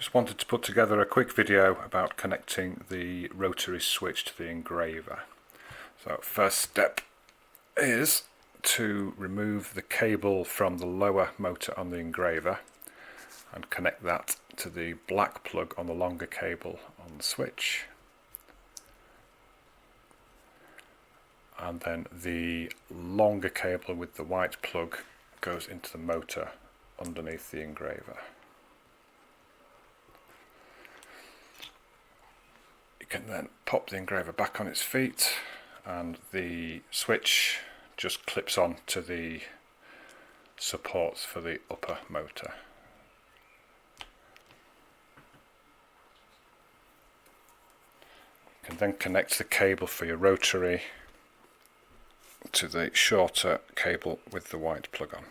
Just wanted to put together a quick video about connecting the rotary switch to the engraver. So first step is to remove the cable from the lower motor on the engraver and connect that to the black plug on the longer cable on the switch. And then the longer cable with the white plug goes into the motor underneath the engraver. You can then pop the engraver back on its feet and the switch just clips on to the supports for the upper motor. You can then connect the cable for your rotary to the shorter cable with the white plug on.